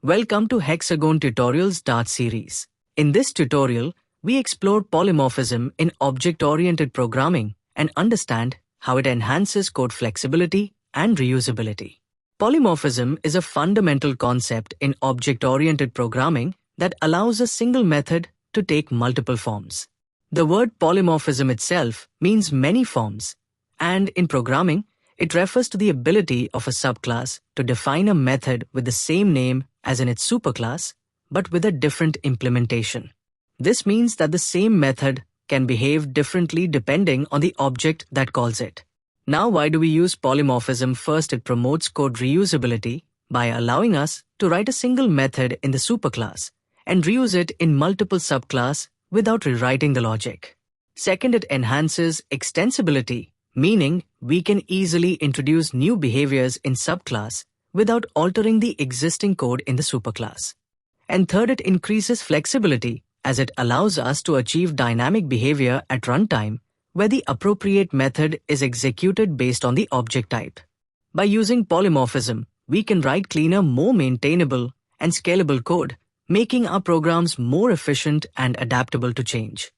Welcome to Hexagon Tutorials Dart series. In this tutorial, we explore polymorphism in object-oriented programming and understand how it enhances code flexibility and reusability. Polymorphism is a fundamental concept in object-oriented programming that allows a single method to take multiple forms. The word polymorphism itself means many forms, and in programming, it refers to the ability of a subclass to define a method with the same name as in its superclass, but with a different implementation. This means that the same method can behave differently depending on the object that calls it. Now, why do we use polymorphism? First, it promotes code reusability by allowing us to write a single method in the superclass and reuse it in multiple subclasses without rewriting the logic. Second, it enhances extensibility, meaning we can easily introduce new behaviors in subclass without altering the existing code in the superclass. And third, it increases flexibility as it allows us to achieve dynamic behavior at runtime where the appropriate method is executed based on the object type. By using polymorphism, we can write cleaner, more maintainable, and scalable code, making our programs more efficient and adaptable to change.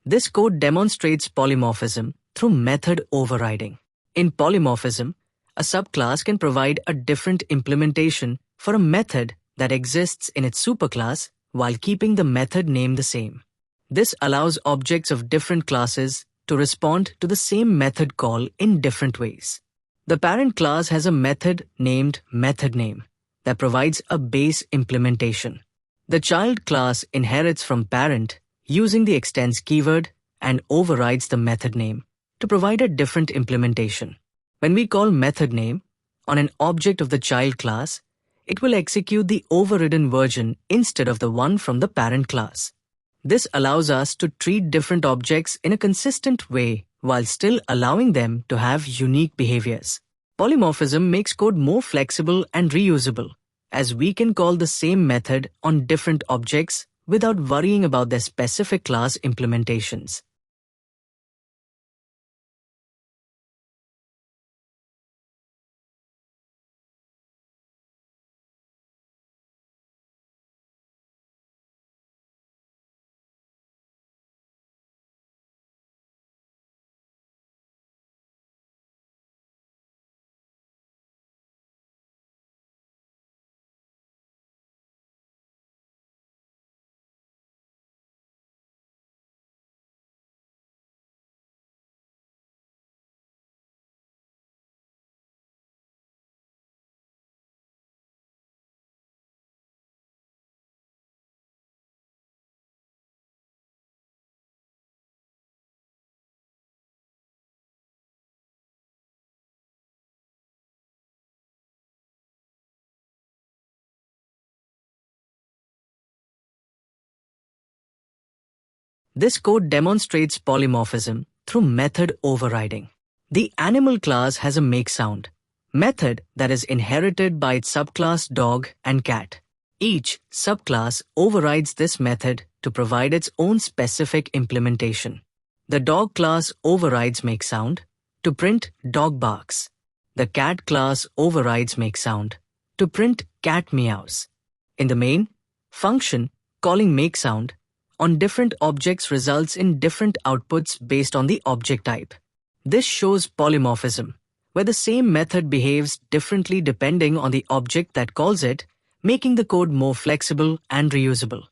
This code demonstrates polymorphism through method overriding. In polymorphism, a subclass can provide a different implementation for a method that exists in its superclass while keeping the method name the same. This allows objects of different classes to respond to the same method call in different ways. The parent class has a method named methodName that provides a base implementation. The child class inherits from parent using the extends keyword and overrides the method name to provide a different implementation. When we call method name on an object of the child class, it will execute the overridden version instead of the one from the parent class. This allows us to treat different objects in a consistent way while still allowing them to have unique behaviors. Polymorphism makes code more flexible and reusable, as we can call the same method on different objects without worrying about their specific class implementations. This code demonstrates polymorphism through method overriding. The animal class has a makeSound method that is inherited by its subclass dog and cat. Each subclass overrides this method to provide its own specific implementation. The dog class overrides makeSound to print dog barks. The cat class overrides makeSound to print cat meows. In the main function, calling makeSound on different objects results in different outputs based on the object type. This shows polymorphism, where the same method behaves differently depending on the object that calls it, making the code more flexible and reusable.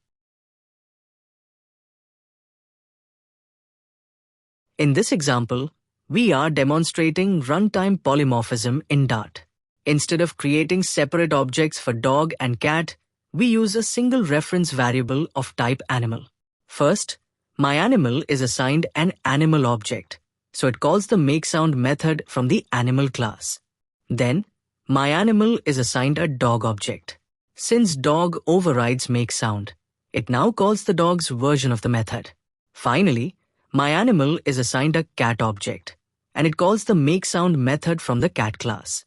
In this example, we are demonstrating runtime polymorphism in Dart. Instead of creating separate objects for dog and cat, we use a single reference variable of type animal. First, myAnimal is assigned an animal object, so it calls the makeSound method from the animal class. Then, myAnimal is assigned a dog object. Since dog overrides makeSound, it now calls the dog's version of the method. Finally, myAnimal is assigned a cat object, and it calls the makeSound method from the cat class.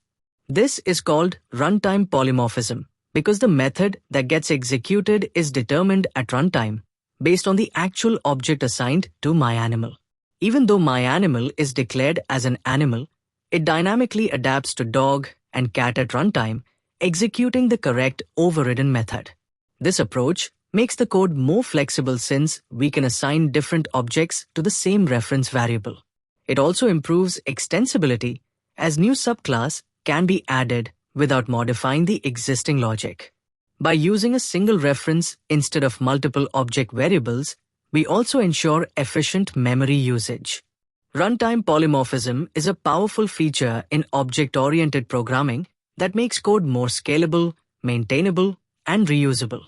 This is called runtime polymorphism because the method that gets executed is determined at runtime based on the actual object assigned to myAnimal. Even though myAnimal is declared as an animal, it dynamically adapts to dog and cat at runtime executing the correct overridden method. This approach makes the code more flexible since we can assign different objects to the same reference variable. It also improves extensibility as new subclass can be added without modifying the existing logic. By using a single reference instead of multiple object variables, we also ensure efficient memory usage. Runtime polymorphism is a powerful feature in object-oriented programming that makes code more scalable, maintainable, and reusable.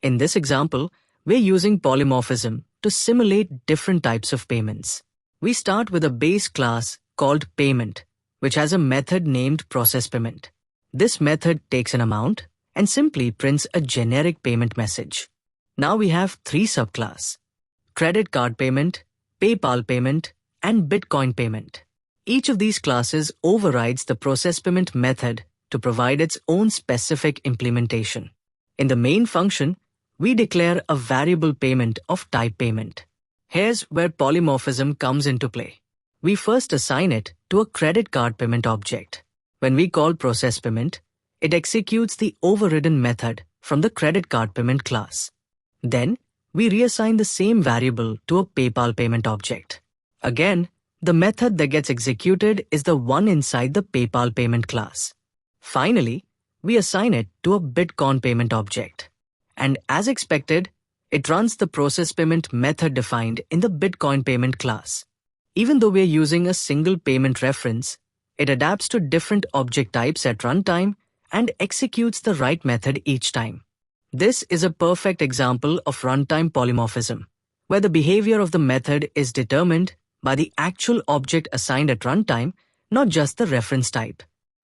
In this example, we're using polymorphism to simulate different types of payments. We start with a base class called payment, which has a method named processPayment. This method takes an amount and simply prints a generic payment message. Now we have three subclasses: credit card payment, PayPal payment, and Bitcoin payment. Each of these classes overrides the processPayment method to provide its own specific implementation. In the main function, we declare a variable payment of type payment. Here's where polymorphism comes into play. We first assign it to a credit card payment object. When we call processPayment, it executes the overridden method from the credit card payment class. Then, we reassign the same variable to a PayPal payment object. Again, the method that gets executed is the one inside the PayPal payment class. Finally, we assign it to a Bitcoin payment object. And as expected, it runs the processPayment method defined in the Bitcoin payment class. Even though we're using a single payment reference, it adapts to different object types at runtime and executes the right method each time. This is a perfect example of runtime polymorphism, where the behavior of the method is determined by the actual object assigned at runtime, not just the reference type.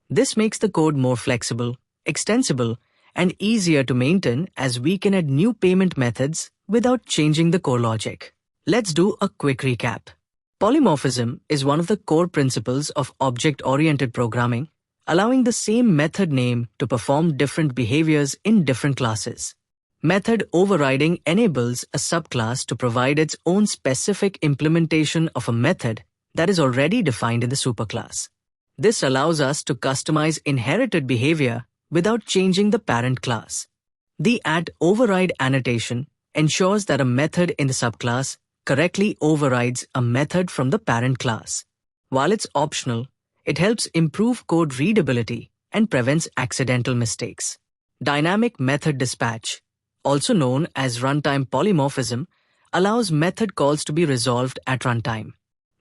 This makes the code more flexible, extensible, and easier to maintain as we can add new payment methods without changing the core logic. Let's do a quick recap. Polymorphism is one of the core principles of object-oriented programming, allowing the same method name to perform different behaviors in different classes. Method overriding enables a subclass to provide its own specific implementation of a method that is already defined in the superclass. This allows us to customize inherited behavior without changing the parent class. The @override annotation ensures that a method in the subclass correctly overrides a method from the parent class. While it's optional, it helps improve code readability and prevents accidental mistakes. Dynamic method dispatch, also known as runtime polymorphism, allows method calls to be resolved at runtime.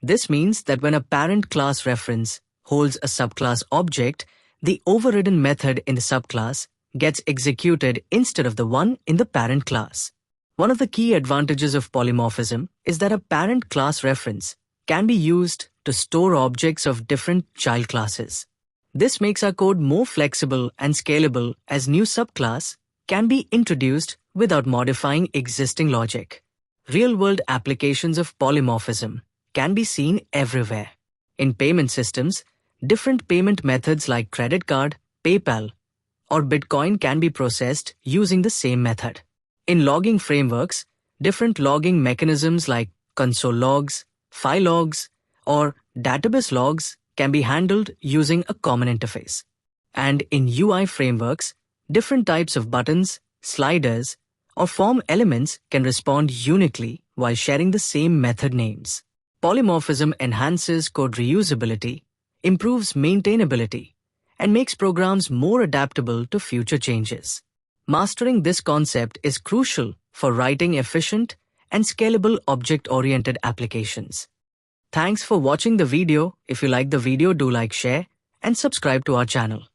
This means that when a parent class reference holds a subclass object, the overridden method in the subclass gets executed instead of the one in the parent class. One of the key advantages of polymorphism is that a parent class reference can be used to store objects of different child classes. This makes our code more flexible and scalable as new subclass can be introduced without modifying existing logic. Real-world applications of polymorphism can be seen everywhere. In payment systems, different payment methods like credit card, PayPal, or Bitcoin can be processed using the same method. In logging frameworks, different logging mechanisms like console logs, file logs, or database logs can be handled using a common interface. And in UI frameworks, different types of buttons, sliders, or form elements can respond uniquely while sharing the same method names. Polymorphism enhances code reusability, improves maintainability, and makes programs more adaptable to future changes. Mastering this concept is crucial for writing efficient and scalable object-oriented applications. Thanks for watching the video. If you like the video, do like, share, and subscribe to our channel.